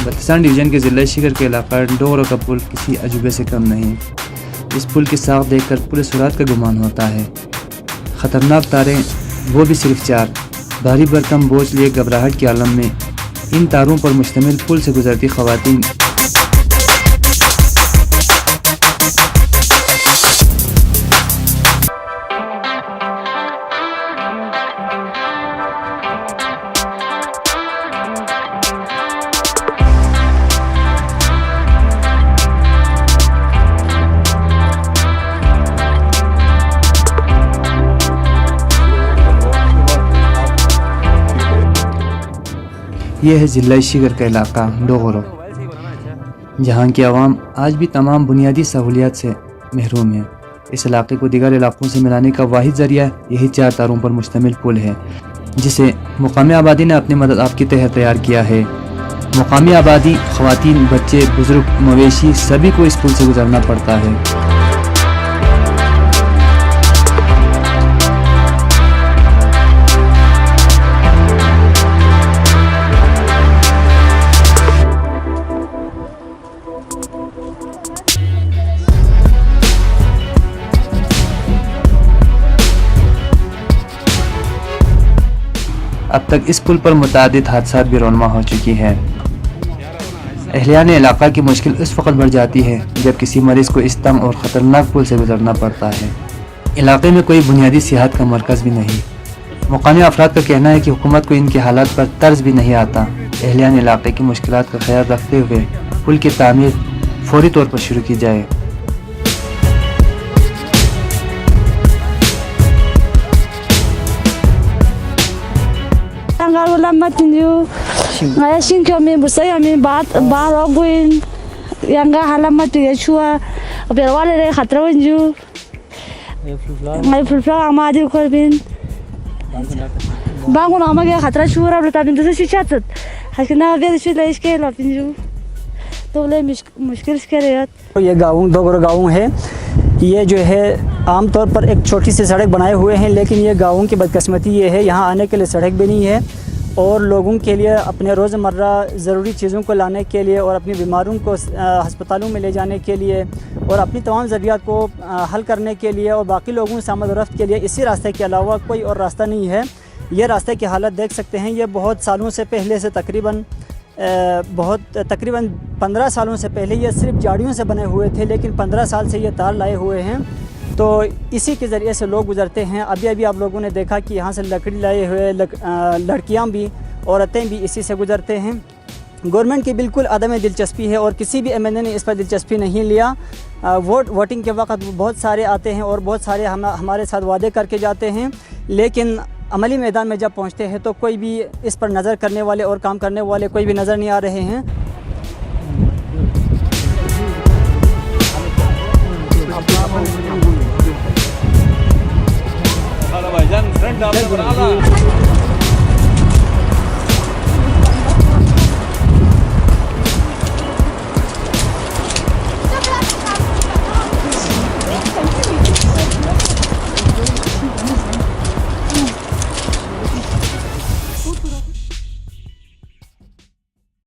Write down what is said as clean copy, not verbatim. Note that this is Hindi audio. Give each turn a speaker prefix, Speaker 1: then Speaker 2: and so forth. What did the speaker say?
Speaker 1: बल्तिस्तान डिवीज़न के ज़िला शिगर के इलाका डोगरों का पुल किसी अजूबे से कम नहीं। इस पुल की साख देखकर पूरे सुरात का गुमान होता है। ख़तरनाक तारें, वो भी सिर्फ 4। भारी भरकम बोझ लिए घबराहट के आलम में इन तारों पर मुश्तमिल पुल से गुजरती ख़वातीन यह है ज़िला शिगर का इलाका डोगरो, जहाँ की आवाम आज भी तमाम बुनियादी सहूलियात से महरूम है। इस इलाके को दीगर इलाकों से मिलाने का वाहिद ज़रिया यही 4 तारों पर मुश्तमिल पुल है, जिसे मुकामी आबादी ने अपनी मदद आपके तहत तैयार किया है। मुकामी आबादी, ख़वातीन, बच्चे, बुजुर्ग, मवेशी सभी को इस पुल से गुजरना पड़ता है। अब तक इस पुल पर मुतादिद हादसात भी रौनमा हो चुकी हैं। अहलियान इलाका की मुश्किल उस वक्त बढ़ जाती है जब किसी मरीज़ को इस तंग और ख़तरनाक पुल से गुजरना पड़ता है। इलाके में कोई बुनियादी सेहत का मरकज़ भी नहीं। मुकामी अफराद का कहना है कि हुकूमत को इनके हालात पर तर्ज भी नहीं आता। अहलियान इलाके की मुश्किलात का ख्याल रखते हुए पुल की तामीर फौरी तौर पर शुरू की जाए।
Speaker 2: Lama tinju, ngaya sing kami bersaya kami bat oguin, yang gak halamat tu ya cua, berwala dari khatra tinju, ngaya fulfla amadi korbin, bangun amagi khatra cua, berita pintu tu sih catat, hakina biar sih lagi sekali lah tinju, तो ले मुश्किल से यार।
Speaker 3: ये गाँव डोगरो गाँव है। ये जो है आमतौर पर एक छोटी सी सड़क बनाए हुए हैं, लेकिन ये गाँव की बदकिस्मती ये है यहाँ आने के लिए सड़क भी नहीं है और लोगों के लिए अपने रोज़मर्रा ज़रूरी चीज़ों को लाने के लिए और अपनी बीमारों को हस्पतालों में ले जाने के लिए और अपनी तमाम ज़रूरियात को हल करने के लिए और बाकी लोगों से आमद रफ्त के लिए इसी रास्ते के अलावा कोई और रास्ता नहीं है। ये रास्ते की हालत देख सकते हैं। ये बहुत सालों से पहले से तकरीबन 15 सालों से पहले ये सिर्फ झाड़ियों से बने हुए थे, लेकिन 15 साल से ये तार लाए हुए हैं। तो इसी के ज़रिए से लोग गुज़रते हैं। अभी आप लोगों ने देखा कि यहाँ से लकड़ी लाए हुए लड़कियाँ भी, औरतें भी इसी से गुज़रते हैं। गवर्नमेंट की बिल्कुल अदम दिलचस्पी है और किसी भी एमएनए ने इस पर दिलचस्पी नहीं लिया। वोटिंग के वक्त बहुत सारे आते हैं और बहुत सारे हमारे साथ वादे करके जाते हैं, लेकिन अमली मैदान में जब पहुंचते हैं तो कोई भी इस पर नज़र करने वाले और काम करने वाले कोई भी नज़र नहीं आ रहे हैं।